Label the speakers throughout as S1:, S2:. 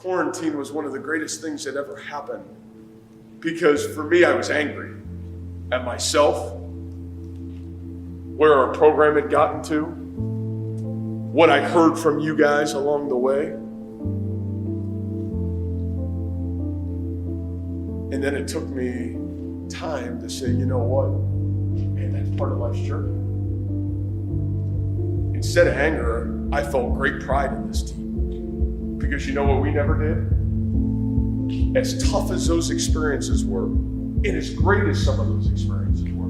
S1: Quarantine was one of the greatest things that ever happened because for me, I was angry at myself, where our program had gotten to, what I heard from you guys along the way. And then it took me time to say, you know what? Man, that's part of life's journey. Instead of anger, I felt great pride in this team. Because you know what we never did? As tough as those experiences were, and as great as some of those experiences were,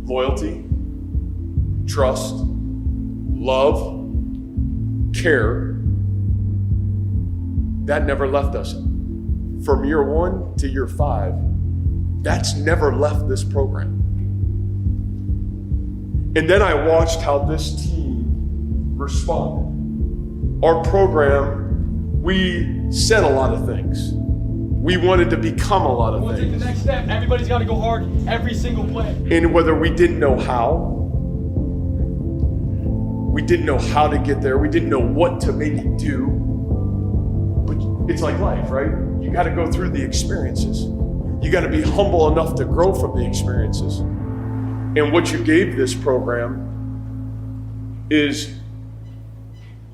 S1: loyalty, trust, love, care, that never left us. From year 1 to year 5, that's never left this program. And then I watched how this team responded. Our program, we said a lot of things. We wanted to become a lot of things.
S2: We'll take the next step. Everybody's got to go hard every single play.
S1: And whether we didn't know how, we didn't know how to get there, we didn't know what to maybe do, but it's like life, right? You got to go through the experiences. You got to be humble enough to grow from the experiences. And what you gave this program is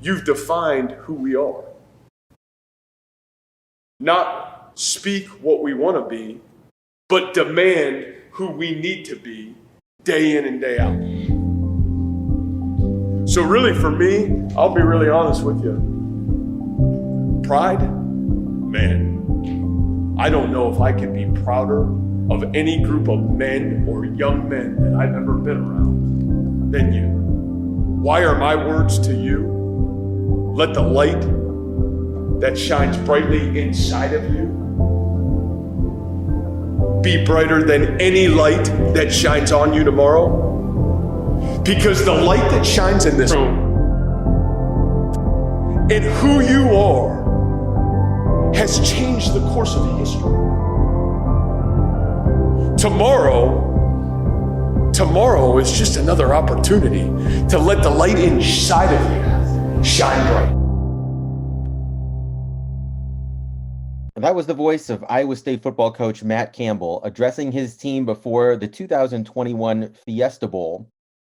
S1: you've defined who we are. Not speak what we want to be, but demand who we need to be day in and day out. So really for me, I'll be really honest with you. Pride, man, I don't know if I can be prouder of any group of men or young men that I've ever been around than you. Why are my words to you? Let the light that shines brightly inside of you be brighter than any light that shines on you tomorrow. Because the light that shines in this room and who you are has changed the course of history. Tomorrow is just another opportunity to let the light inside of you shine bright.
S3: And that was the voice of Iowa State football coach Matt Campbell addressing his team before the 2021 Fiesta Bowl.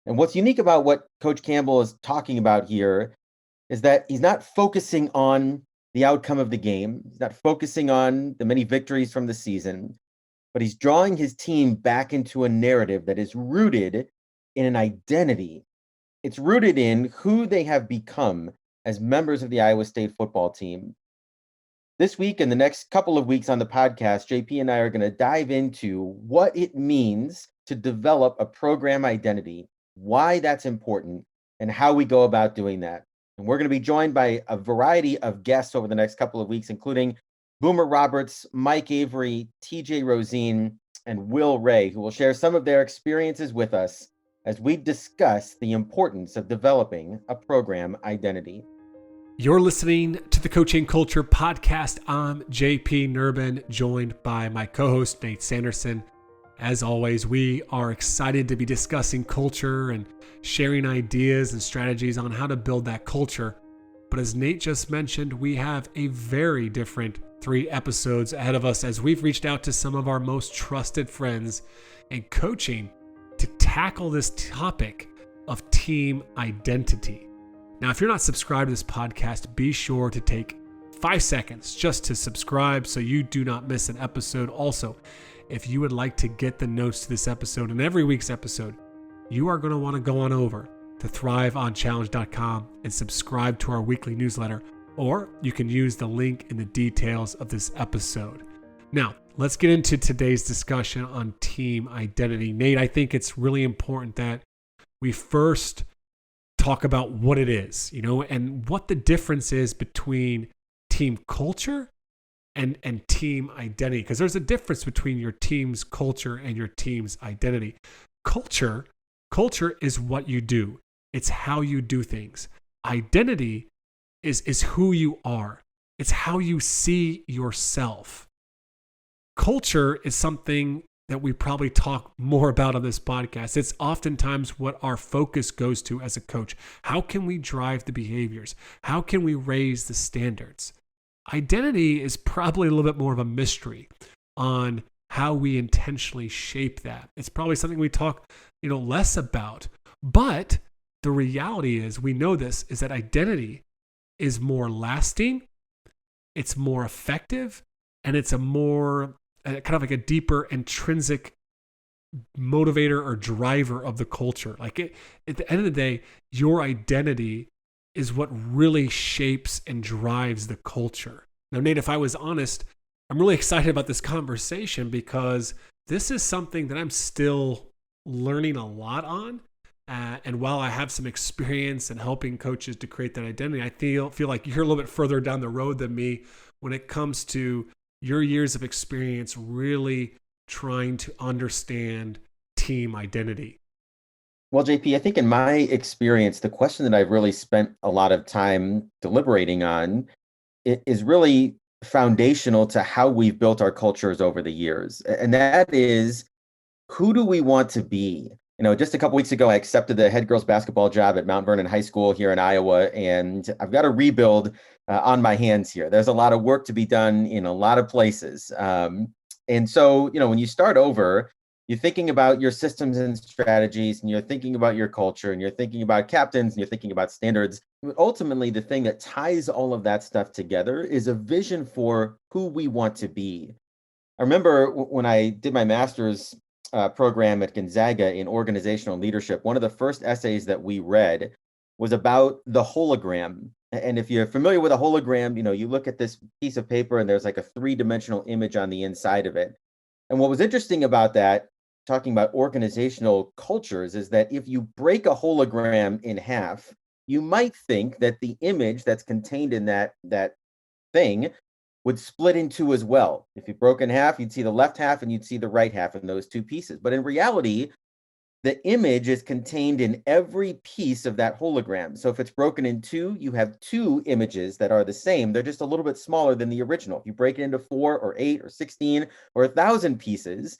S3: And what's unique about what Coach Campbell is talking about here is that he's not focusing on the outcome of the game. He's not focusing on the many victories from the season, but he's drawing his team back into a narrative that is rooted in an identity. It's rooted in who they have become as members of the Iowa State football team. This week and the next couple of weeks on the podcast, JP and I are going to dive into what it means to develop a program identity, why that's important, and how we go about doing that. And we're going to be joined by a variety of guests over the next couple of weeks, including Boomer Roberts, Mike Avery, TJ Rosine, and Will Ray, who will share some of their experiences with us as we discuss the importance of developing a program identity.
S4: You're listening to the Coaching Culture Podcast. I'm JP Nurbin, joined by my co-host Nate Sanderson. As always, we are excited to be discussing culture and sharing ideas and strategies on how to build that culture. But as Nate just mentioned, we have a very different 3 episodes ahead of us as we've reached out to some of our most trusted friends in coaching to tackle this topic of team identity. Now, if you're not subscribed to this podcast, be sure to take 5 seconds just to subscribe so you do not miss an episode. Also, if you would like to get the notes to this episode and every week's episode, you are going to want to go on over to thriveonchallenge.com and subscribe to our weekly newsletter, or you can use the link in the details of this episode. Now, let's get into today's discussion on team identity. Nate, I think it's really important that we first talk about what it is, and what the difference is between team culture and team identity, because there's a difference between your team's culture and your team's identity. Culture is what you do. It's how you do things. Identity is who you are. It's how you see yourself. Culture is something that we probably talk more about on this podcast. It's oftentimes what our focus goes to as a coach. How can we drive the behaviors? How can we raise the standards? Identity is probably a little bit more of a mystery on how we intentionally shape that. It's probably something we talk, less about. But the reality is, we know this, is that identity is more lasting, it's more effective, and it's a more kind of like a deeper intrinsic motivator or driver of the culture. Like at the end of the day, your identity is what really shapes and drives the culture. Now, Nate, if I was honest, I'm really excited about this conversation because this is something that I'm still learning a lot on. And while I have some experience in helping coaches to create that identity, I feel like you're a little bit further down the road than me when it comes to your years of experience really trying to understand team identity.
S3: Well, JP, I think in my experience, the question that I've really spent a lot of time deliberating on is really foundational to how we've built our cultures over the years. And that is, who do we want to be? Just a couple weeks ago, I accepted the head girls basketball job at Mount Vernon High School here in Iowa, and I've got a rebuild on my hands here. There's a lot of work to be done in a lot of places. And so, when you start over, you're thinking about your systems and strategies, and you're thinking about your culture, and you're thinking about captains, and you're thinking about standards. But ultimately, the thing that ties all of that stuff together is a vision for who we want to be. I remember when I did my master's program at Gonzaga in organizational leadership, one of the first essays that we read was about the hologram. And if you're familiar with a hologram, you look at this piece of paper and there's like a 3-dimensional image on the inside of it. And what was interesting about that, talking about organizational cultures, is that if you break a hologram in half, you might think that the image that's contained in that thing would split in two as well. If you broke in half, you'd see the left half and you'd see the right half in those two pieces. But in reality, the image is contained in every piece of that hologram. So if it's broken in two, you have two images that are the same. They're just a little bit smaller than the original. If you break it into 4 or 8 or 16 or 1,000 pieces,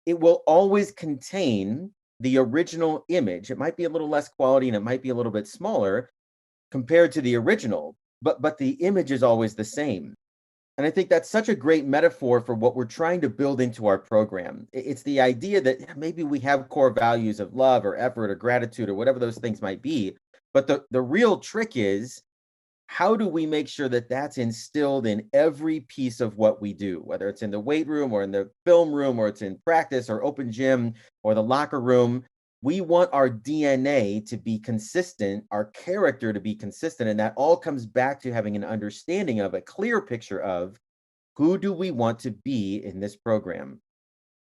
S3: it will always contain the original image. It might be a little less quality and it might be a little bit smaller compared to the original, but the image is always the same. And I think that's such a great metaphor for what we're trying to build into our program. It's the idea that maybe we have core values of love or effort or gratitude or whatever those things might be. But the real trick is, how do we make sure that that's instilled in every piece of what we do, whether it's in the weight room or in the film room or it's in practice or open gym or the locker room? We want our DNA to be consistent, our character to be consistent, and that all comes back to having an understanding of, a clear picture of, who do we want to be in this program?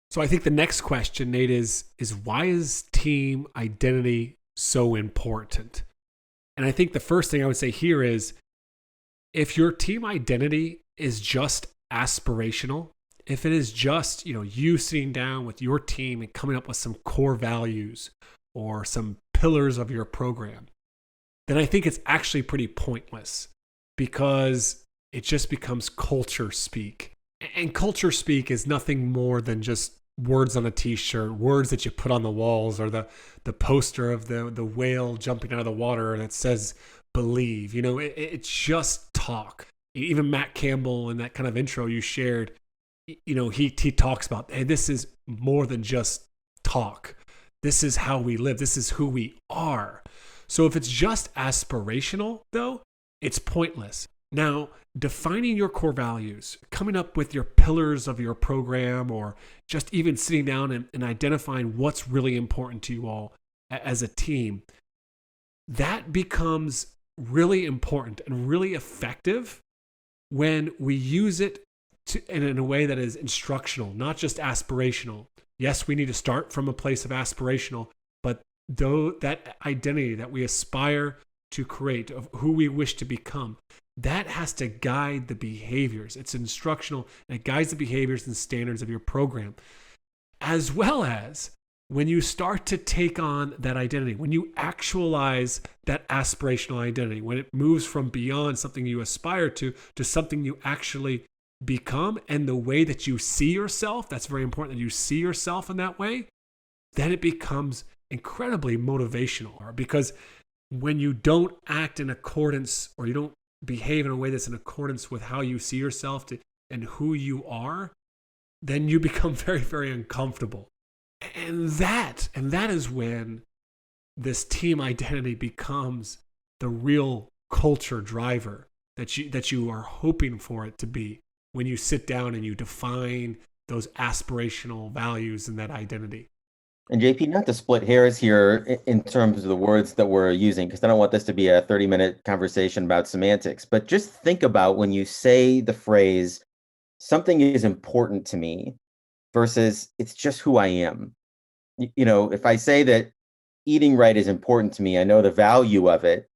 S4: So I think the next question, Nate, is why is team identity so important? And I think the first thing I would say here is, if your team identity is just aspirational, if it is just, you sitting down with your team and coming up with some core values or some pillars of your program, then I think it's actually pretty pointless, because it just becomes culture speak. And culture speak is nothing more than just words on a t-shirt, words that you put on the walls, or the poster of the whale jumping out of the water and it says believe. It's just talk. Even Matt Campbell, in that kind of intro you shared, he talks about, hey, this is more than just talk. This is how we live. This is who we are. So if it's just aspirational, though, it's pointless. Now, defining your core values, coming up with your pillars of your program, or just even sitting down and identifying what's really important to you all as a team, that becomes really important and really effective when we use it in a way that is instructional, not just aspirational. Yes, we need to start from a place of aspirational, but though that identity that we aspire to create of who we wish to become, that has to guide the behaviors. It's instructional, and it guides the behaviors and standards of your program. As well as when you start to take on that identity, when you actualize that aspirational identity, when it moves from beyond something you aspire to something you actually become and the way that you see yourself, that's very important that you see yourself in that way, then it becomes incredibly motivational. Because when you don't act in accordance, or you don't behave in a way that's in accordance with how you see yourself and who you are, then you become very, very uncomfortable. And that is when this team identity becomes the real culture driver that you are hoping for it to be when you sit down and you define those aspirational values and that identity.
S3: And JP, not to split hairs here in terms of the words that we're using, because I don't want this to be a 30-minute conversation about semantics, but just think about when you say the phrase, something is important to me, versus it's just who I am. You know, if I say that eating right is important to me, I know the value of it,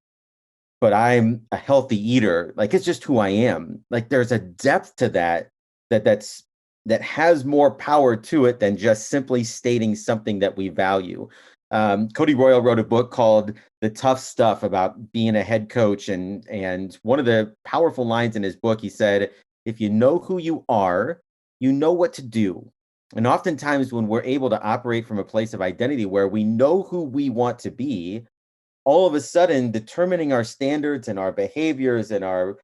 S3: but I'm a healthy eater, like it's just who I am. Like there's a depth to that has more power to it than just simply stating something that we value. Cody Royal wrote a book called The Tough Stuff about being a head coach. And one of the powerful lines in his book, he said, if you know who you are, you know what to do. And oftentimes when we're able to operate from a place of identity where we know who we want to be, all of a sudden determining our standards and our behaviors and our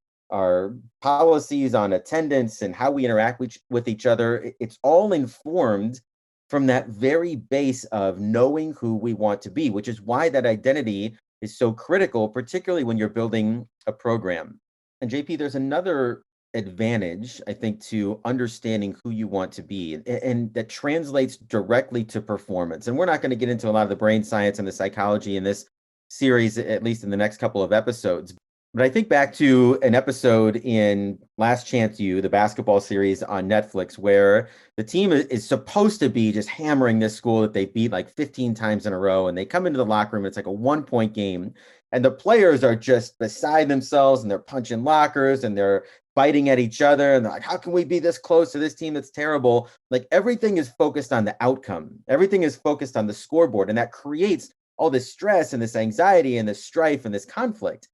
S3: policies on attendance and how we interact with each other, it's all informed from that very base of knowing who we want to be, which is why that identity is so critical, particularly when you're building a program. And JP, there's another advantage, I think, to understanding who you want to be, and that translates directly to performance. And we're not going to get into a lot of the brain science and the psychology in this series, at least in the next couple of episodes. But I think back to an episode in Last Chance U, the basketball series on Netflix, where the team is supposed to be just hammering this school that they beat like 15 times in a row. And they come into the locker room, it's like a 1-point game. And the players are just beside themselves, and they're punching lockers and they're fighting at each other. And they're like, how can we be this close to this team that's terrible? Like everything is focused on the outcome. Everything is focused on the scoreboard. And that creates all this stress and this anxiety and this strife and this conflict.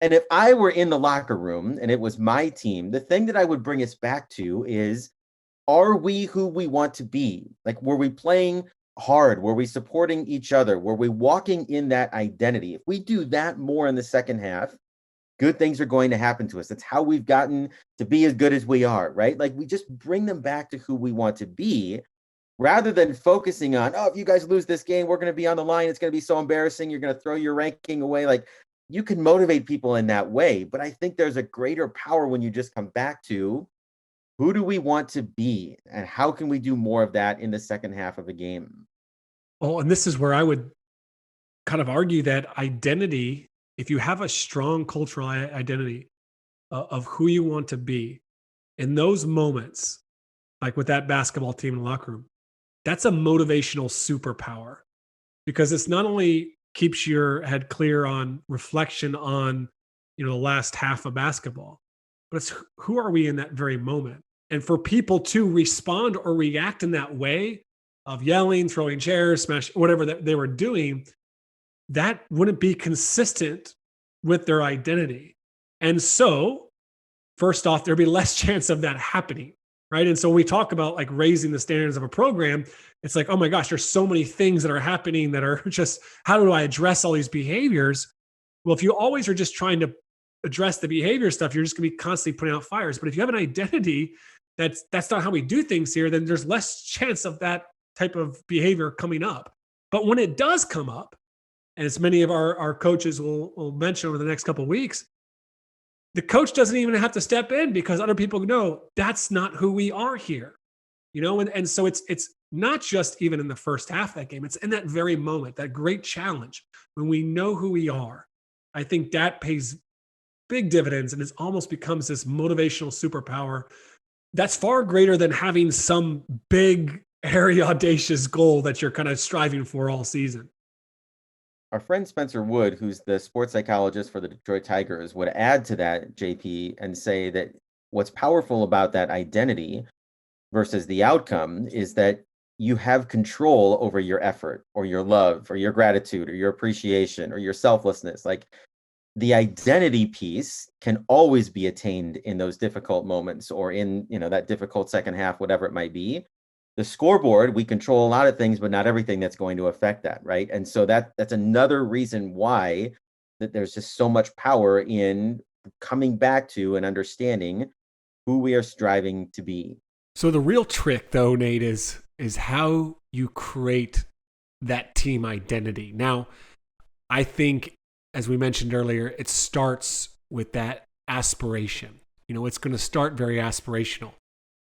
S3: And if I were in the locker room and it was my team, the thing that I would bring us back to is, are we who we want to be? Like, were we playing hard? Were we supporting each other? Were we walking in that identity? If we do that more in the second half, good things are going to happen to us. That's how we've gotten to be as good as we are, right? Like we just bring them back to who we want to be, rather than focusing on, oh, if you guys lose this game, we're going to be on the line. It's going to be so embarrassing. You're going to throw your ranking away. Like you can motivate people in that way. But I think there's a greater power when you just come back to, who do we want to be? And how can we do more of that in the second half of a game?
S4: Oh, and this is where I would kind of argue that identity, if you have a strong cultural identity of who you want to be, in those moments, like with that basketball team in the locker room, that's a motivational superpower, because it's not only keeps your head clear on reflection on, the last half of basketball, but it's who are we in that very moment? And for people to respond or react in that way of yelling, throwing chairs, smash, whatever that they were doing, that wouldn't be consistent with their identity. And so first off, there'd be less chance of that happening. Right. And so when we talk about like raising the standards of a program, it's like, oh my gosh, there's so many things that are happening that are just, how do I address all these behaviors? Well, if you always are just trying to address the behavior stuff, you're just going to be constantly putting out fires. But if you have an identity that's not how we do things here, then there's less chance of that type of behavior coming up. But when it does come up, and as many of our coaches will mention over the next couple of weeks, the coach doesn't even have to step in, because other people know that's not who we are here, and so it's not just even in the first half of that game, it's in that very moment, that great challenge when we know who we are. I think that pays big dividends, and it almost becomes this motivational superpower that's far greater than having some big, hairy, audacious goal that you're kind of striving for all season.
S3: Our friend Spencer Wood, who's the sports psychologist for the Detroit Tigers, would add to that, JP, and say that what's powerful about that identity versus the outcome is that you have control over your effort or your love or your gratitude or your appreciation or your selflessness. Like the identity piece can always be attained in those difficult moments or in, that difficult second half, whatever it might be. The scoreboard, we control a lot of things, but not everything that's going to affect that, right? And so that's another reason why that there's just so much power in coming back to and understanding who we are striving to be.
S4: So the real trick, though, Nate, is how you create that team identity. Now, I think, as we mentioned earlier, it starts with that aspiration. It's going to start very aspirational.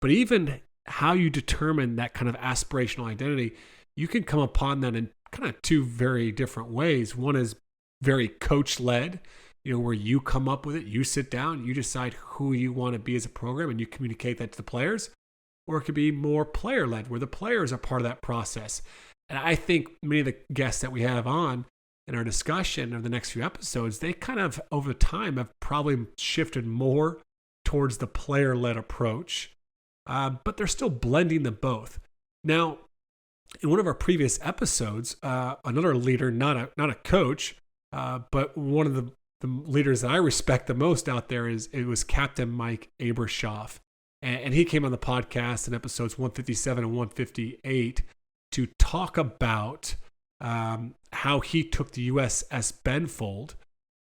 S4: But even how you determine that kind of aspirational identity, you can come upon that in kind of two very different ways. One is very coach-led, where you come up with it, you sit down, you decide who you want to be as a program, and you communicate that to the players. Or it could be more player-led, where the players are part of that process. And I think many of the guests that we have on in our discussion of the next few episodes, they kind of, over time, have probably shifted more towards the player-led approach, but they're still blending them both. Now, in one of our previous episodes, another leader, not a coach, but one of the leaders that I respect the most out there it was Captain Mike Abershoff. And he came on the podcast in episodes 157 and 158 to talk about how he took the USS Benfold,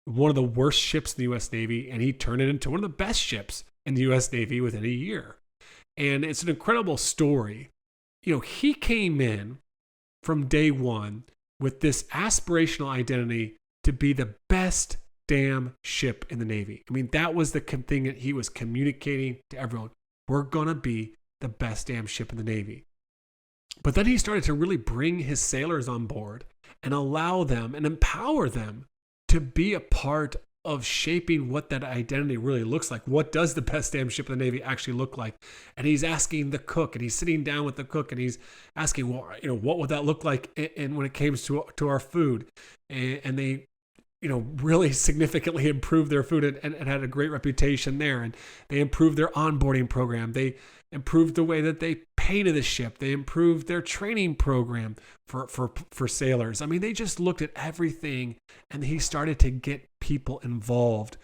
S4: one of the worst ships in the U.S. Navy, and he turned it into one of the best ships in the U.S. Navy within a year. And it's an incredible story. He came in from day one with this aspirational identity to be the best damn ship in the Navy. I mean, that was the thing that he was communicating to everyone. We're going to be the best damn ship in the Navy. But then he started to really bring his sailors on board and allow them and empower them to be a part of shaping what that identity really looks like. What does the best damn ship in the Navy actually look like? And he's asking the cook, and he's sitting down with the cook, and he's asking, well, what would that look like and when it comes to our food? And they, really significantly improved their food and had a great reputation there. And they improved their onboarding program. They improved the way that they painted the ship. They improved their training program for sailors. I mean, they just looked at everything, and he started to get people involved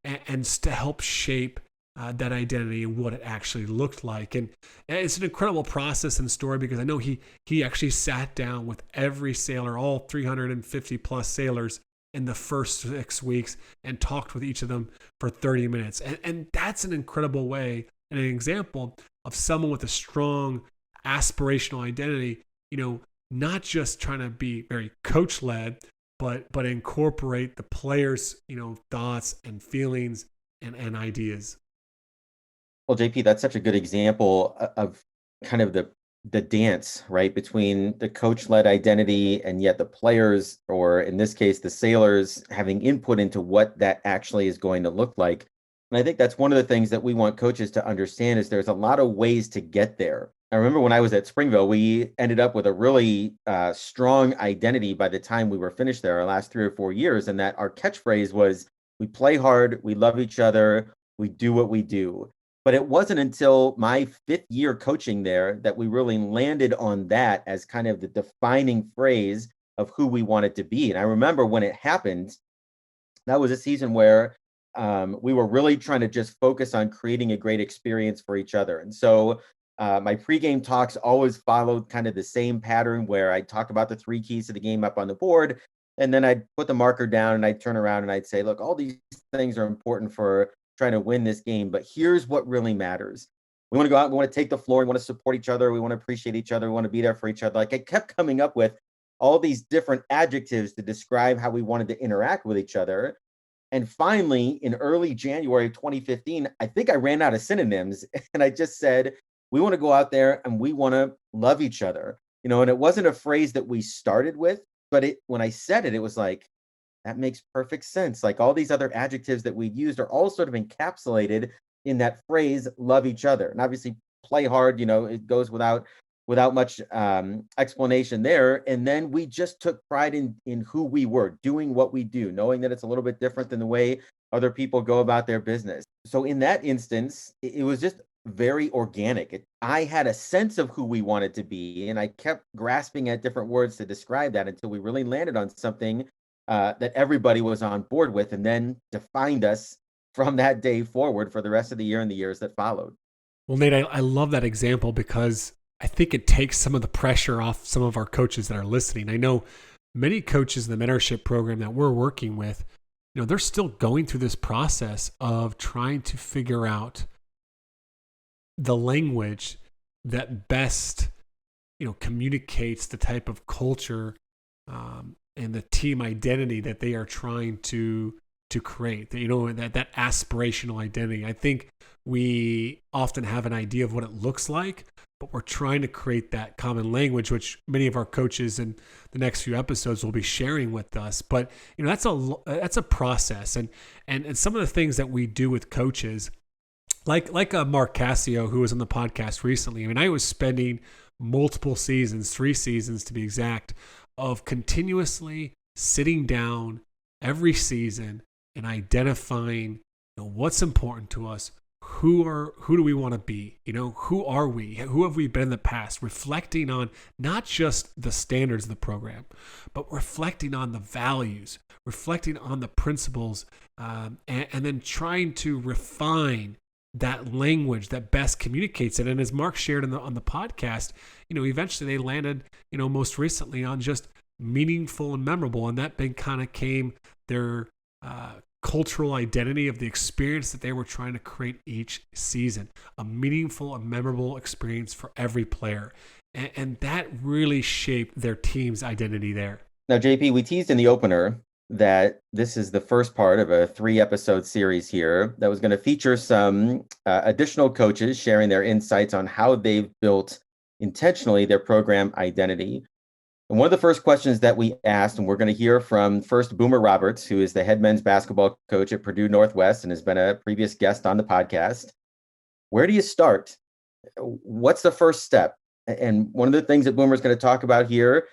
S4: and to help shape that identity and what it actually looked like. And it's an incredible process and story, because I know he actually sat down with every sailor, all 350 plus sailors, in the first 6 weeks and talked with each of them for 30 minutes. And that's an incredible way and an example of someone with a strong aspirational identity, not just trying to be very coach-led, but incorporate the players', thoughts and feelings and ideas.
S3: Well, JP, that's such a good example of kind of the dance, right, between the coach-led identity and yet the players, or in this case, the sailors, having input into what that actually is going to look like. And I think that's one of the things that we want coaches to understand is there's a lot of ways to get there. I remember when I was at Springville, we ended up with a really strong identity by the time we were finished there, our last 3 or 4 years, and that our catchphrase was, we play hard, we love each other, we do what we do. But it wasn't until my 5th year coaching there that we really landed on that as kind of the defining phrase of who we wanted to be. And I remember when it happened, that was a season where we were really trying to just focus on creating a great experience for each other. And so my pregame talks always followed kind of the same pattern, where I'd talk about the 3 keys to the game up on the board, and then I'd put the marker down and I'd turn around and I'd say, look, all these things are important for trying to win this game, but here's what really matters. We want to go out, we want to take the floor, we want to support each other, we want to appreciate each other, we want to be there for each other. Like, I kept coming up with all these different adjectives to describe how we wanted to interact with each other. And finally, in early January of 2015, I think I ran out of synonyms, and I just said, we want to go out there and we want to love each other. And it wasn't a phrase that we started with, but when I said it, it was like, that makes perfect sense. Like, all these other adjectives that we used are all sort of encapsulated in that phrase, love each other. And obviously play hard, it goes without much explanation there. And then we just took pride in who we were, doing what we do, knowing that it's a little bit different than the way other people go about their business. So in that instance, it was just very organic. I had a sense of who we wanted to be, and I kept grasping at different words to describe that until we really landed on something that everybody was on board with, and then defined us from that day forward for the rest of the year and the years that followed.
S4: Well, Nate, I love that example because I think it takes some of the pressure off some of our coaches that are listening. I know many coaches in the mentorship program that we're working with, they're still going through this process of trying to figure out the language that best, communicates the type of culture and the team identity that they are trying to create. That aspirational identity. I think we often have an idea of what it looks like, but we're trying to create that common language, which many of our coaches in the next few episodes will be sharing with us. But that's a process, and some of the things that we do with coaches, like Mark Cassio, who was on the podcast recently. I mean, I was spending multiple seasons, 3 seasons to be exact, of continuously sitting down every season and identifying what's important to us. Who do we want to be? Who are we? Who have we been in the past? Reflecting on not just the standards of the program, but reflecting on the values, reflecting on the principles, and then trying to refine that language that best communicates it. And as Mark shared on the podcast, eventually they landed, most recently on just meaningful and memorable, and that then kind of came their cultural identity of the experience that they were trying to create each season, a meaningful and memorable experience for every player. And that really shaped their team's identity there.
S3: Now, JP, we teased in the opener that this is the first part of a 3-episode series here that was going to feature some additional coaches sharing their insights on how they've built intentionally their program identity. And one of the first questions that we asked, and we're going to hear from first Boomer Roberts, who is the head men's basketball coach at Purdue Northwest and has been a previous guest on the podcast. Where do you start? What's the first step? And one of the things that Boomer is going to talk about here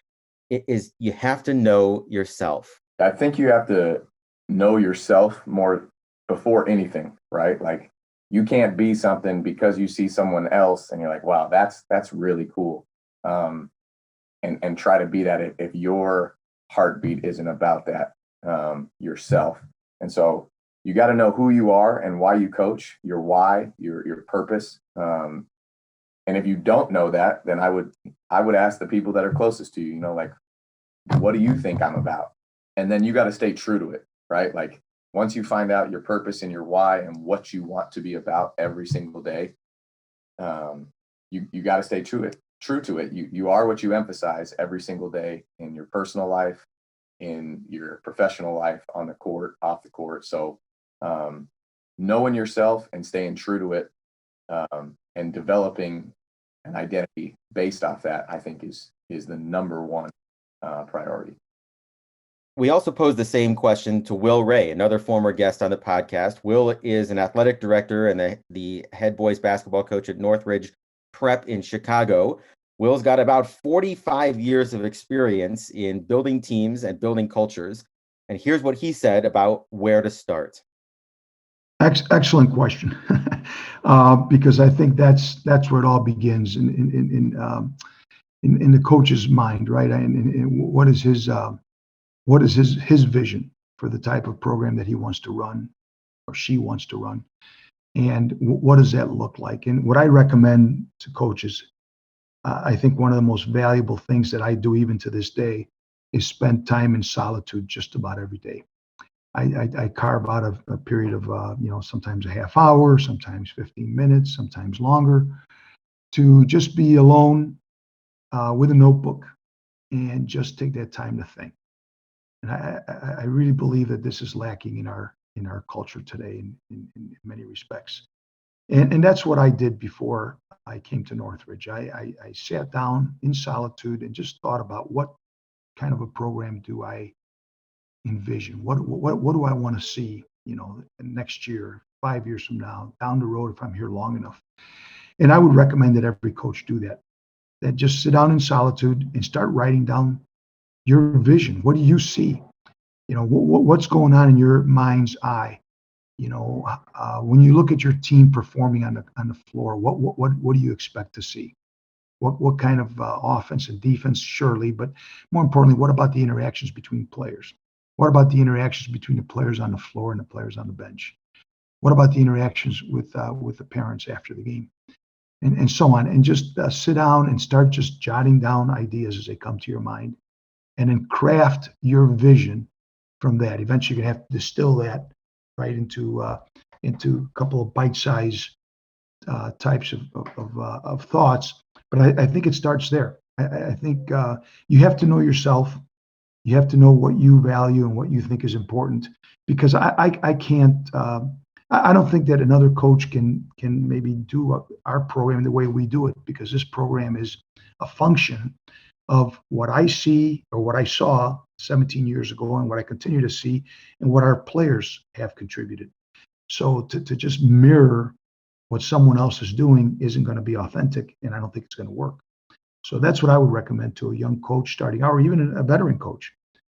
S3: is you have to know yourself.
S5: I think you have to know yourself more before anything, right? Like, you can't be something because you see someone else and you're like, wow, that's really cool. And try to be that if your heartbeat isn't about that yourself. And so you got to know who you are and why you coach, your why, your purpose. And if you don't know that, then I would ask the people that are closest to you, like, what do you think I'm about? And then you got to stay true to it, right? Like, once you find out your purpose and your why and what you want to be about every single day, you got to stay true to it. You are what you emphasize every single day in your personal life, in your professional life, on the court, off the court. So knowing yourself and staying true to it, and developing an identity based off that, I think is the number one priority.
S3: We also posed the same question to Will Ray, another former guest on the podcast. Will is an athletic director and the head boys basketball coach at Northridge Prep in Chicago. Will's got about 45 years of experience in building teams and building cultures. And here's what he said about where to start.
S6: Excellent question, because I think that's where it all begins in the coach's mind, right? And what is his vision for the type of program that he wants to run or she wants to run, and what does that look like? And what I recommend to coaches, I think one of the most valuable things that I do even to this day is spend time in solitude just about every day. I carve out a period of, sometimes a half hour, sometimes 15 minutes, sometimes longer, to just be alone with a notebook and just take that time to think. And I really believe that this is lacking in our culture today in many respects. And that's what I did before I came to Northridge. I sat down in solitude and just thought about what kind of a program do I envision? What do I want to see, next year, 5 years from now, down the road if I'm here long enough? And I would recommend that every coach do that. That just sit down in solitude and start writing down your vision. What do you see? What's going on in your mind's eye? When you look at your team performing on the floor, what do you expect to see? What kind of offense and defense? Surely, but more importantly, what about the interactions between players? What about the interactions between the players on the floor and the players on the bench? What about the interactions with the parents after the game? And so on. And just sit down and start just jotting down ideas as they come to your mind, and then craft your vision from that. Eventually, you're going to have to distill that right into a couple of bite-sized types of thoughts. But I think it starts there. I think you have to know yourself. You have to know what you value and what you think is important. Because I can't. I don't think that another coach can maybe do our program the way we do it, because this program is a function of what I see or what I saw 17 years ago, and what I continue to see, and what our players have contributed. So to just mirror what someone else is doing isn't going to be authentic, and I don't think it's going to work. So that's what I would recommend to a young coach starting out, or even a veteran coach,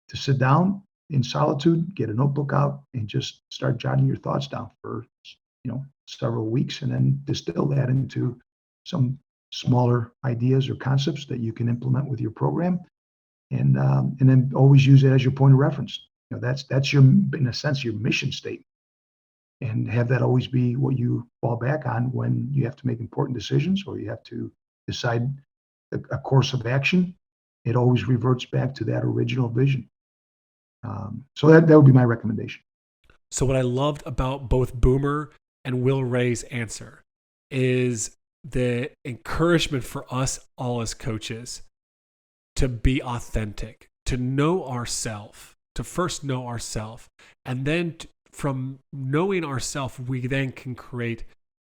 S6: to sit down in solitude, get a notebook out, and just start jotting your thoughts down for several weeks, and then distill that into some smaller ideas or concepts that you can implement with your program, and then always use it as your point of reference. That's your, in a sense, your mission statement, and have that always be what you fall back on when you have to make important decisions or you have to decide a course of action. It always reverts back to that original vision. So that would be my recommendation.
S4: So what I loved about both Boomer and Will Ray's answer is the encouragement for us all as coaches to be authentic, to know ourselves, to first know ourselves, and then from knowing ourselves, we then can create,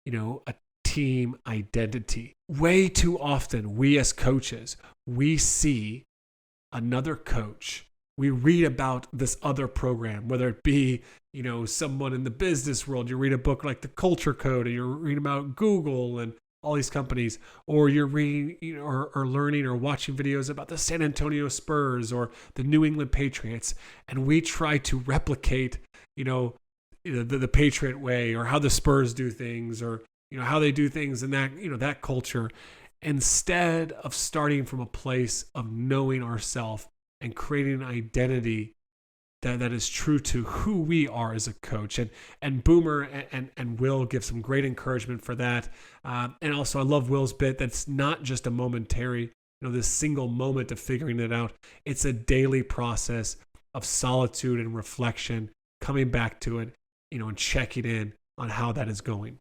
S4: a team identity. Way too often, we as coaches, we see another coach. We read about this other program, whether it be, someone in the business world. You read a book like The Culture Code, or you're reading about Google and all these companies, or you're reading or learning or watching videos about the San Antonio Spurs or the New England Patriots. And we try to replicate, the Patriot way, or how the Spurs do things, or, how they do things in that, that culture, instead of starting from a place of knowing ourselves and creating an identity that is true to who we are as a coach. And Boomer and Will give some great encouragement for that. And also I love Will's bit that's not just a momentary, this single moment of figuring it out. It's a daily process of solitude and reflection, coming back to it, and checking in on how that is going.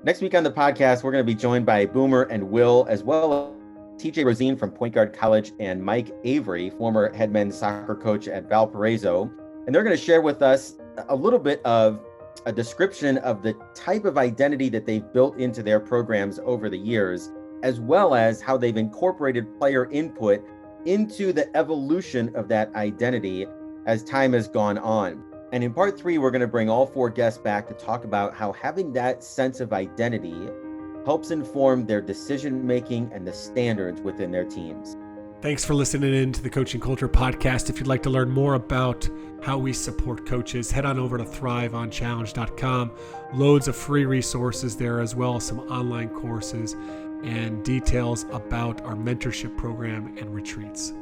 S3: Next week on the podcast, we're going to be joined by Boomer and Will, as well as TJ Rosine from Point Guard College and Mike Avery, former head men's soccer coach at Valparaiso. And they're going to share with us a little bit of a description of the type of identity that they've built into their programs over the years, as well as how they've incorporated player input into the evolution of that identity as time has gone on. And in part 3, we're going to bring all 4 guests back to talk about how having that sense of identity helps inform their decision-making and the standards within their teams.
S4: Thanks for listening in to the Coaching Culture Podcast. If you'd like to learn more about how we support coaches, head on over to thriveonchallenge.com. Loads of free resources there, as well as some online courses and details about our mentorship program and retreats.